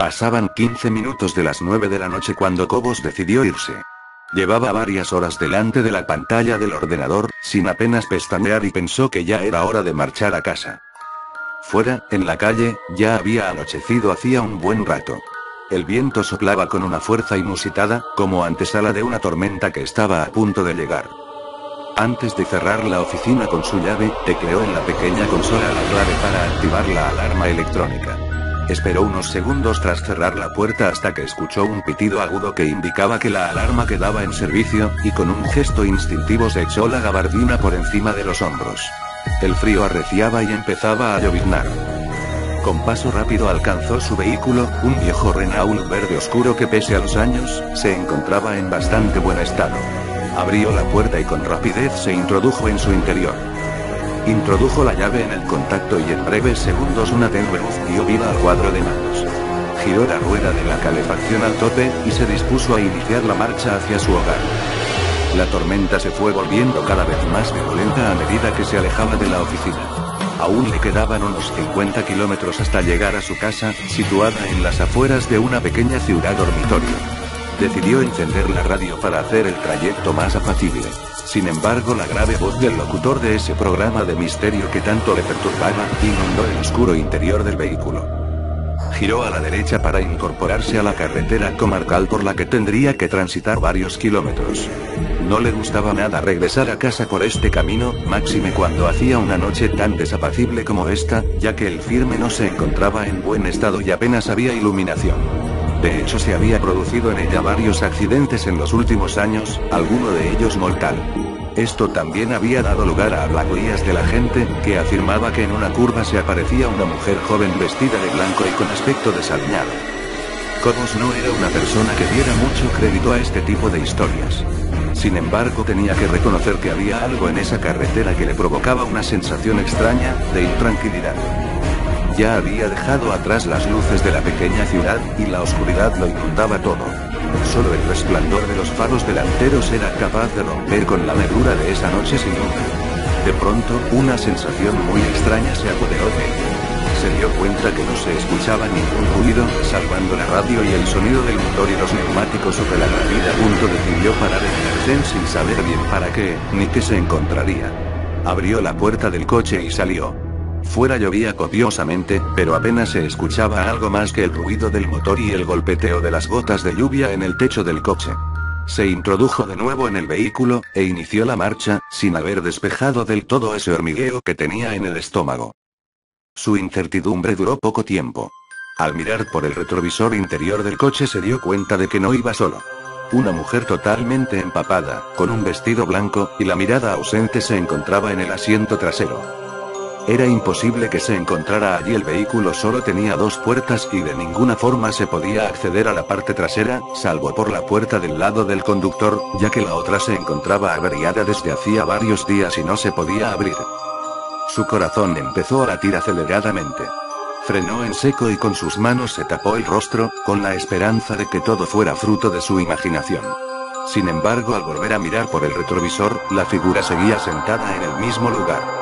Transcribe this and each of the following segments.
Pasaban 15 minutos de las 9 de la noche cuando Cobos decidió irse. Llevaba varias horas delante de la pantalla del ordenador, sin apenas pestañear, y pensó que ya era hora de marchar a casa. Fuera, en la calle, ya había anochecido hacía un buen rato. El viento soplaba con una fuerza inusitada, como antesala de una tormenta que estaba a punto de llegar. Antes de cerrar la oficina con su llave, tecleó en la pequeña consola la clave para activar la alarma electrónica. Esperó unos segundos tras cerrar la puerta hasta que escuchó un pitido agudo que indicaba que la alarma quedaba en servicio, y con un gesto instintivo se echó la gabardina por encima de los hombros. El frío arreciaba y empezaba a lloviznar. Con paso rápido alcanzó su vehículo, un viejo Renault verde oscuro que pese a los años, se encontraba en bastante buen estado. Abrió la puerta y con rapidez se introdujo en su interior. Introdujo la llave en el contacto y en breves segundos una tenue luz dio vida al cuadro de mandos. Giró la rueda de la calefacción al tope, y se dispuso a iniciar la marcha hacia su hogar. La tormenta se fue volviendo cada vez más violenta a medida que se alejaba de la oficina. Aún le quedaban unos 50 kilómetros hasta llegar a su casa, situada en las afueras de una pequeña ciudad dormitorio. Decidió encender la radio para hacer el trayecto más apacible. Sin embargo, la grave voz del locutor de ese programa de misterio que tanto le perturbaba, inundó el oscuro interior del vehículo. Giró a la derecha para incorporarse a la carretera comarcal por la que tendría que transitar varios kilómetros. No le gustaba nada regresar a casa por este camino, máxime cuando hacía una noche tan desapacible como esta, ya que el firme no se encontraba en buen estado y apenas había iluminación. De hecho, se había producido en ella varios accidentes en los últimos años, alguno de ellos mortal. Esto también había dado lugar a habladurías de la gente, que afirmaba que en una curva se aparecía una mujer joven vestida de blanco y con aspecto desaliñado. Cobos no era una persona que diera mucho crédito a este tipo de historias. Sin embargo, tenía que reconocer que había algo en esa carretera que le provocaba una sensación extraña, de intranquilidad. Ya había dejado atrás las luces de la pequeña ciudad, y la oscuridad lo inundaba todo. Solo el resplandor de los faros delanteros era capaz de romper con la negrura de esa noche sin luna. De pronto, una sensación muy extraña se apoderó de él. Se dio cuenta que no se escuchaba ningún ruido, salvando la radio y el sonido del motor y los neumáticos sobre la gravilla. A punto decidió parar en el arcén sin saber bien para qué, ni qué se encontraría. Abrió la puerta del coche y salió. Fuera llovía copiosamente, pero apenas se escuchaba algo más que el ruido del motor y el golpeteo de las gotas de lluvia en el techo del coche. Se introdujo de nuevo en el vehículo, e inició la marcha, sin haber despejado del todo ese hormigueo que tenía en el estómago. Su incertidumbre duró poco tiempo. Al mirar por el retrovisor interior del coche se dio cuenta de que no iba solo. Una mujer totalmente empapada, con un vestido blanco, y la mirada ausente se encontraba en el asiento trasero. Era imposible que se encontrara allí. El vehículo solo tenía dos puertas y de ninguna forma se podía acceder a la parte trasera, salvo por la puerta del lado del conductor, ya que la otra se encontraba averiada desde hacía varios días y no se podía abrir. Su corazón empezó a latir aceleradamente. Frenó en seco y con sus manos se tapó el rostro, con la esperanza de que todo fuera fruto de su imaginación. Sin embargo, al volver a mirar por el retrovisor, la figura seguía sentada en el mismo lugar.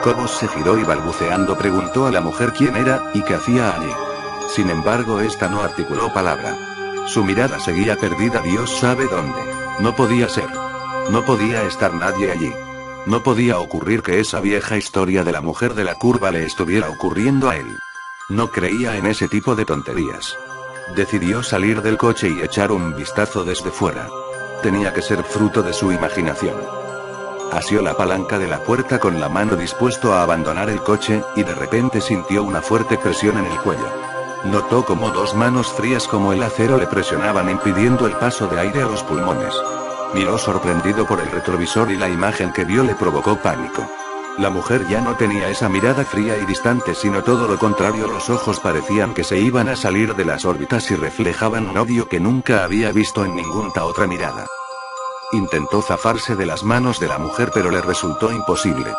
Cobos se giró y balbuceando preguntó a la mujer quién era, y qué hacía allí. Sin embargo, esta no articuló palabra. Su mirada seguía perdida Dios sabe dónde. No podía ser. No podía estar nadie allí. No podía ocurrir que esa vieja historia de la mujer de la curva le estuviera ocurriendo a él. No creía en ese tipo de tonterías. Decidió salir del coche y echar un vistazo desde fuera. Tenía que ser fruto de su imaginación. Asió la palanca de la puerta con la mano dispuesto a abandonar el coche, y de repente sintió una fuerte presión en el cuello. Notó como dos manos frías como el acero le presionaban impidiendo el paso de aire a los pulmones. Miró sorprendido por el retrovisor y la imagen que vio le provocó pánico. La mujer ya no tenía esa mirada fría y distante, sino todo lo contrario. Los ojos parecían que se iban a salir de las órbitas y reflejaban un odio que nunca había visto en ninguna otra mirada. Intentó zafarse de las manos de la mujer, pero le resultó imposible.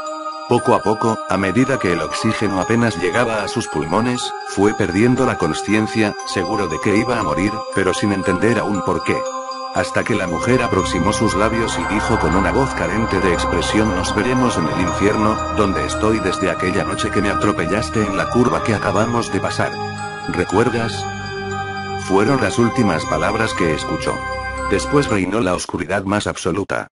Poco a poco, a medida que el oxígeno apenas llegaba a sus pulmones, fue perdiendo la consciencia, seguro de que iba a morir, pero sin entender aún por qué. Hasta que la mujer aproximó sus labios y dijo con una voz carente de expresión: nos veremos en el infierno, donde estoy desde aquella noche que me atropellaste en la curva que acabamos de pasar. ¿Recuerdas? Fueron las últimas palabras que escuchó. Después reinó la oscuridad más absoluta.